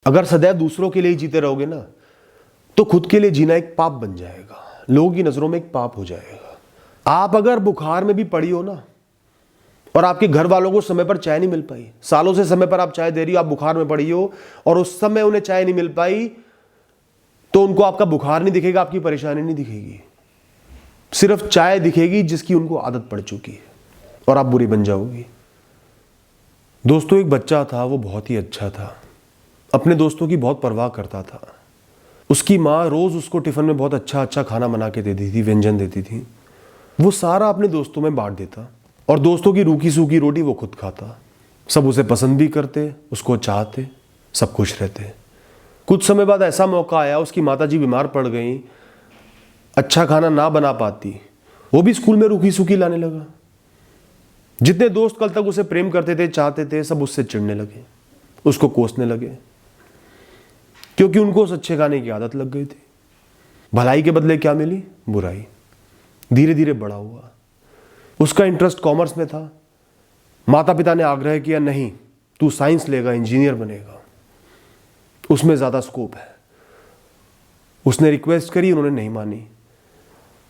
अगर सदैव दूसरों के लिए ही जीते रहोगे ना, तो खुद के लिए जीना एक पाप बन जाएगा, लोगों की नजरों में एक पाप हो जाएगा। आप अगर बुखार में भी पड़ी हो ना, और आपके घर वालों को समय पर चाय नहीं मिल पाई, सालों से समय पर आप चाय दे रही हो, आप बुखार में पड़ी हो और उस समय उन्हें चाय नहीं मिल पाई, तो उनको आपका बुखार नहीं दिखेगा, आपकी परेशानी नहीं दिखेगी, सिर्फ चाय दिखेगी जिसकी उनको आदत पड़ चुकी है, और आप बुरी बन जाओगी। दोस्तों, एक बच्चा था, वो बहुत ही अच्छा था, अपने दोस्तों की बहुत परवाह करता था। उसकी माँ रोज उसको टिफिन में बहुत अच्छा अच्छा खाना बना के देती थी, व्यंजन देती थी। वो सारा अपने दोस्तों में बांट देता और दोस्तों की रूखी सूखी रोटी वो खुद खाता। सब उसे पसंद भी करते, उसको चाहते, सब खुश रहते। कुछ समय बाद ऐसा मौका आया, उसकी माताजी बीमार पड़ गई, अच्छा खाना ना बना पाती, वो भी स्कूल में रूखी सूखी लाने लगा। जितने दोस्त कल तक उसे प्रेम करते थे, चाहते थे, सब उससे चिढ़ने लगे, उसको कोसने लगे, क्योंकि उनको उस अच्छे खाने की आदत लग गई थी। भलाई के बदले क्या मिली? बुराई। धीरे धीरे बड़ा हुआ, उसका इंटरेस्ट कॉमर्स में था। माता पिता ने आग्रह किया, नहीं तू साइंस लेगा, इंजीनियर बनेगा, उसमें ज्यादा स्कोप है। उसने रिक्वेस्ट करी, उन्होंने नहीं मानी।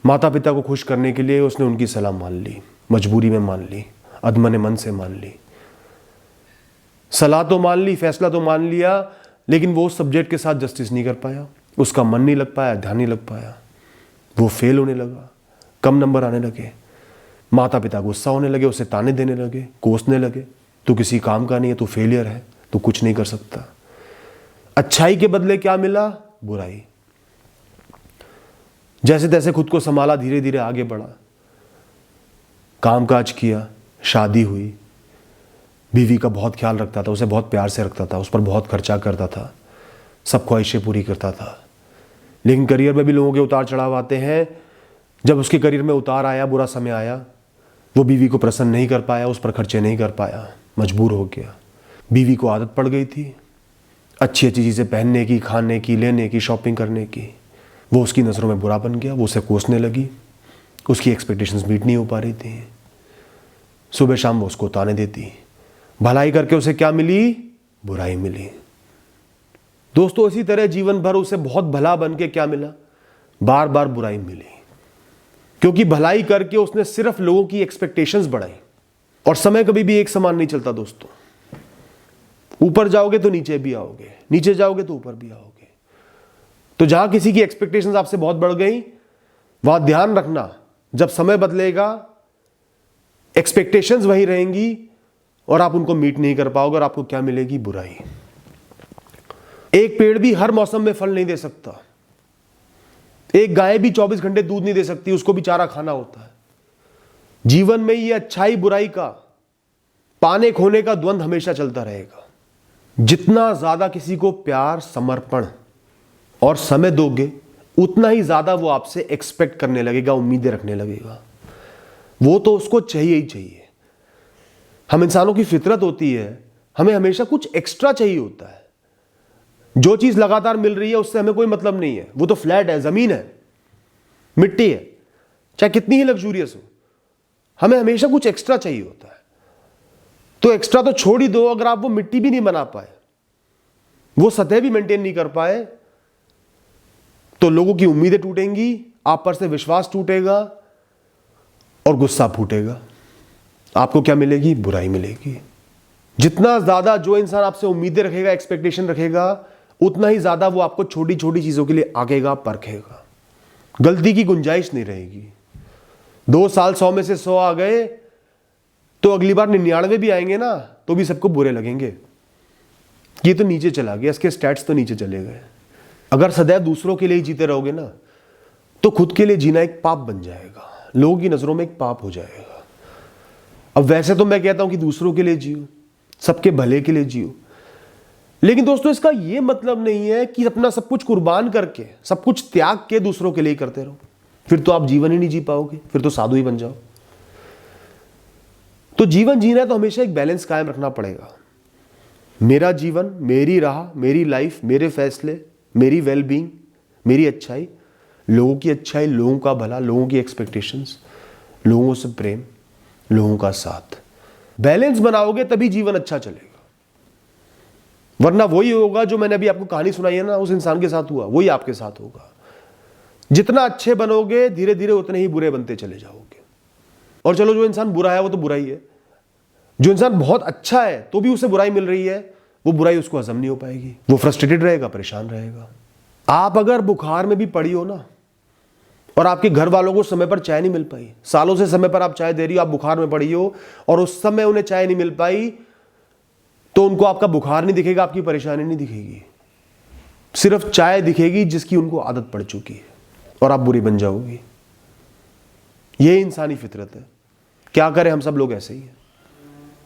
माता पिता को खुश करने के लिए उसने उनकी सलाह मान ली, मजबूरी में मान ली, अधमने मन से मान ली। सलाह तो मान ली, फैसला तो मान लिया, लेकिन वो उस सब्जेक्ट के साथ जस्टिस नहीं कर पाया, उसका मन नहीं लग पाया, ध्यान नहीं लग पाया, वो फेल होने लगा, कम नंबर आने लगे। माता पिता गुस्सा होने लगे, उसे ताने देने लगे, कोसने लगे, तू किसी काम का नहीं है, तू फेलियर है, तू कुछ नहीं कर सकता। अच्छाई के बदले क्या मिला? बुराई। जैसे तैसे खुद को संभाला, धीरे धीरे आगे बढ़ा, कामकाज किया, शादी हुई, बीवी का बहुत ख्याल रखता था, उसे बहुत प्यार से रखता था, उस पर बहुत खर्चा करता था, सब ख्वाहिशें पूरी करता था। लेकिन करियर में भी लोगों के उतार चढ़ाव आते हैं। जब उसके करियर में उतार आया, बुरा समय आया, वो बीवी को प्रसन्न नहीं कर पाया, उस पर खर्चे नहीं कर पाया, मजबूर हो गया। बीवी को आदत पड़ गई थी अच्छी अच्छी चीज़ें पहनने की, खाने की, लेने की, शॉपिंग करने की। वो उसकी नज़रों में बुरा बन गया, वो उसे कोसने लगी, उसकी एक्सपेक्टेशंस मीट नहीं हो पा रही थी। सुबह शाम वो उसको ताने देती। भलाई करके उसे क्या मिली? बुराई मिली। दोस्तों, इसी तरह जीवन भर उसे बहुत भला बन के क्या मिला? बार बार बुराई मिली, क्योंकि भलाई करके उसने सिर्फ लोगों की एक्सपेक्टेशंस बढ़ाई। और समय कभी भी एक समान नहीं चलता दोस्तों, ऊपर जाओगे तो नीचे भी आओगे, नीचे जाओगे तो ऊपर भी आओगे। तो जहां किसी की एक्सपेक्टेशंस आपसे बहुत बढ़ गई, वहां ध्यान रखना, जब समय बदलेगा एक्सपेक्टेशंस वही रहेंगी और आप उनको मीट नहीं कर पाओगे, और आपको क्या मिलेगी? बुराई। एक पेड़ भी हर मौसम में फल नहीं दे सकता, एक गाय भी 24 घंटे दूध नहीं दे सकती, उसको भी चारा खाना होता है। जीवन में ये अच्छाई बुराई का, पाने खोने का द्वंद हमेशा चलता रहेगा। जितना ज्यादा किसी को प्यार, समर्पण और समय दोगे, उतना ही ज्यादा वो आपसे एक्सपेक्ट करने लगेगा, उम्मीदें रखने लगेगा। वो तो उसको चाहिए ही चाहिए। हम इंसानों की फितरत होती है, हमें हमेशा कुछ एक्स्ट्रा चाहिए होता है। जो चीज लगातार मिल रही है उससे हमें कोई मतलब नहीं है, वो तो फ्लैट है, जमीन है, मिट्टी है, चाहे कितनी ही लग्जूरियस हो, हमें हमेशा कुछ एक्स्ट्रा चाहिए होता है। तो एक्स्ट्रा तो छोड़ ही दो, अगर आप वो मिट्टी भी नहीं बना पाए, वो सतह भी मेंटेन नहीं कर पाए, तो लोगों की उम्मीदें टूटेंगी, आप पर से विश्वास टूटेगा और गुस्सा फूटेगा। आपको क्या मिलेगी? बुराई मिलेगी। जितना ज्यादा जो इंसान आपसे उम्मीदें रखेगा, एक्सपेक्टेशन रखेगा, उतना ही ज्यादा वो आपको छोटी छोटी चीजों के लिए आकेगा, परखेगा। गलती की गुंजाइश नहीं रहेगी। 2 साल 100 में से 100 आ गए, तो अगली बार 99 भी आएंगे ना, तो भी सबको बुरे लगेंगे। ये तो नीचे चला गया, इसके स्टैट्स तो नीचे चले गए। अगर सदैव दूसरों के लिए ही जीते रहोगे ना, तो खुद के लिए जीना एक पाप बन जाएगा, लोगों की नजरों में एक पाप हो जाएगा। अब वैसे तो मैं कहता हूं कि दूसरों के लिए जियो, सबके भले के लिए जियो, लेकिन दोस्तों इसका यह मतलब नहीं है कि अपना सब कुछ कुर्बान करके, सब कुछ त्याग के दूसरों के लिए करते रहो। फिर तो आप जीवन ही नहीं जी पाओगे, फिर तो साधु ही बन जाओ। तो जीवन जीना है तो हमेशा एक बैलेंस कायम रखना पड़ेगा। मेरा जीवन, मेरी राह, मेरी लाइफ, मेरे फैसले, मेरी वेलबींग, मेरी अच्छाई, लोगों की अच्छाई, लोगों का भला, लोगों की एक्सपेक्टेशंस, लोगों से प्रेम, लोगों का साथ। बैलेंस बनाओगे तभी जीवन अच्छा चलेगा। वरना वही होगा जो मैंने अभी आपको कहानी सुनाई है ना, उस इंसान के साथ हुआ, वही आपके साथ होगा। जितना अच्छे बनोगे धीरे धीरे उतने ही बुरे बनते चले जाओगे। और चलो, जो इंसान बुरा है वो तो बुरा ही है, जो इंसान बहुत अच्छा है तो भी उसे बुराई मिल रही है, वो बुराई उसको हजम नहीं हो पाएगी, वो फ्रस्ट्रेटेड रहेगा, परेशान रहेगा। आप अगर बुखार में भी पड़ी हो ना, और आपके घर वालों को समय पर चाय नहीं मिल पाई, सालों से समय पर आप चाय दे रही हो, आप बुखार में पड़ी हो और उस समय उन्हें चाय नहीं मिल पाई, तो उनको आपका बुखार नहीं दिखेगा, आपकी परेशानी नहीं दिखेगी, सिर्फ चाय दिखेगी जिसकी उनको आदत पड़ चुकी है, और आप बुरी बन जाओगी। यही इंसानी फितरत है। क्या करें, हम सब लोग ऐसे ही हैं।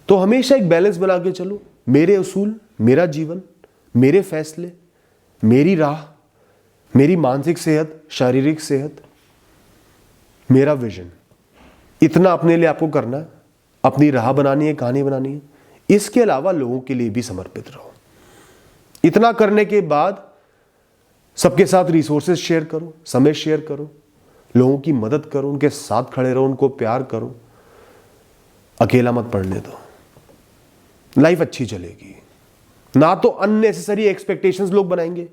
तो हमेशा एक बैलेंस बना के चलो। मेरे उसूल, मेरा जीवन, मेरे फैसले, मेरी राह, मेरी मानसिक सेहत, शारीरिक सेहत, मेरा विजन, इतना अपने लिए आपको करना है। अपनी राह बनानी है, कहानी बनानी है। इसके अलावा लोगों के लिए भी समर्पित रहो। इतना करने के बाद सबके साथ रिसोर्सेज शेयर करो, समय शेयर करो, लोगों की मदद करो, उनके साथ खड़े रहो, उनको प्यार करो, अकेला मत पड़ने दो। लाइफ अच्छी चलेगी। ना तो अननेसेसरी एक्सपेक्टेशंस लोग बनाएंगे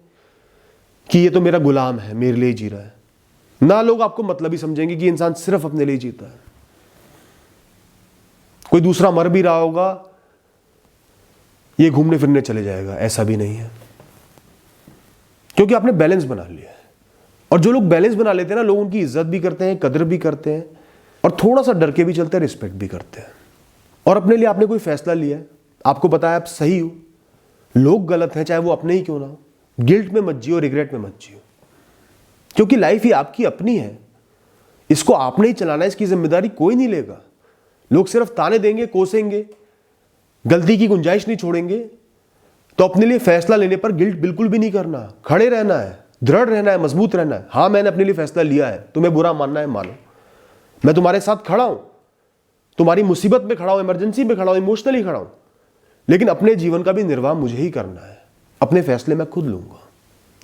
कि ये तो मेरा गुलाम है, मेरे लिए जी रहा है, ना लोग आपको मतलब ही समझेंगे कि इंसान सिर्फ अपने लिए जीता है। कोई दूसरा मर भी रहा होगा, ये घूमने फिरने चले जाएगा, ऐसा भी नहीं है, क्योंकि आपने बैलेंस बना लिया है। और जो लोग बैलेंस बना लेते हैं ना, लोग उनकी इज्जत भी करते हैं, कदर भी करते हैं, और थोड़ा सा डर के भी चलते हैं, रिस्पेक्ट भी करते हैं। और अपने लिए आपने कोई फैसला लिया है, आपको पता है आप सही हो, लोग गलत हैं, चाहे वो अपने ही क्यों ना हो, गिल्ट में मत जियो, रिग्रेट में मत जियो, क्योंकि लाइफ ही आपकी अपनी है। इसको आपने ही चलाना है, इसकी जिम्मेदारी कोई नहीं लेगा। लोग सिर्फ ताने देंगे, कोसेंगे, गलती की गुंजाइश नहीं छोड़ेंगे। तो अपने लिए फैसला लेने पर गिल्ट बिल्कुल भी नहीं करना, खड़े रहना है, दृढ़ रहना है, मजबूत रहना है। हाँ, मैंने अपने लिए फैसला लिया है, तुम्हें बुरा मानना है मानो, मैं तुम्हारे साथ खड़ा हूं, तुम्हारी मुसीबत में खड़ा हूं, इमरजेंसी में खड़ा हूं, इमोशनली खड़ा हूं, लेकिन अपने जीवन का भी निर्वाह मुझे ही करना है। अपने फैसले मैं खुद लूंगा।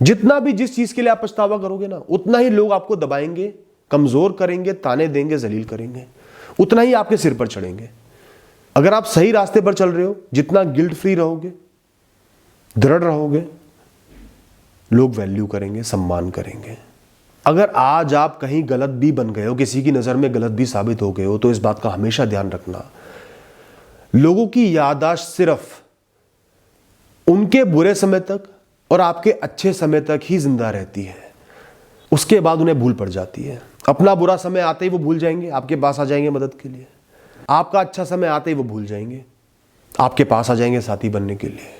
जितना भी जिस चीज के लिए आप पछतावा करोगे ना, उतना ही लोग आपको दबाएंगे, कमजोर करेंगे, ताने देंगे, जलील करेंगे, उतना ही आपके सिर पर चढ़ेंगे। अगर आप सही रास्ते पर चल रहे हो, जितना गिल्ट फ्री रहोगे, दृढ़ रहोगे, लोग वैल्यू करेंगे, सम्मान करेंगे। अगर आज आप कहीं गलत भी बन गए हो, किसी की नजर में गलत भी साबित हो गए हो, तो इस बात का हमेशा ध्यान रखना, लोगों की याददाश्त सिर्फ उनके बुरे समय तक और आपके अच्छे समय तक ही जिंदा रहती है। उसके बाद उन्हें भूल पड़ जाती है। अपना बुरा समय आते ही वो भूल जाएंगे, आपके पास आ जाएंगे मदद के लिए। आपका अच्छा समय आते ही वो भूल जाएंगे, आपके पास आ जाएंगे साथी बनने के लिए।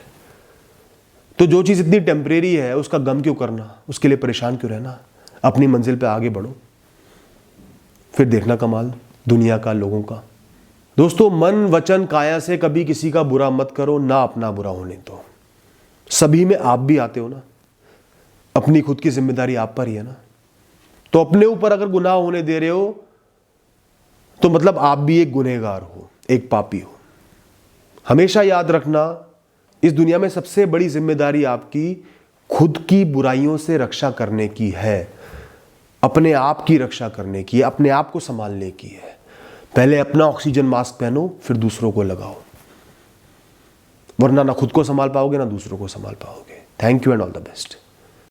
तो जो चीज़ इतनी टेम्परेरी है, उसका गम क्यों करना, उसके लिए परेशान क्यों रहना। अपनी मंजिल पे आगे बढ़ो, फिर देखना कमाल दुनिया का, लोगों का। दोस्तों, मन वचन काया से कभी किसी का बुरा मत करो, ना अपना बुरा होने दो। सभी में आप भी आते हो ना, अपनी खुद की जिम्मेदारी आप पर ही है ना। तो अपने ऊपर अगर गुनाह होने दे रहे हो, तो मतलब आप भी एक गुनहगार हो, एक पापी हो। हमेशा याद रखना, इस दुनिया में सबसे बड़ी जिम्मेदारी आपकी खुद की बुराइयों से रक्षा करने की है, अपने आप की रक्षा करने की है, अपने आप को संभालने की है। पहले अपना ऑक्सीजन मास्क पहनो, फिर दूसरों को लगाओ, वरना ना खुद को संभाल पाओगे, ना दूसरों को संभाल पाओगे। Thank you and all the best.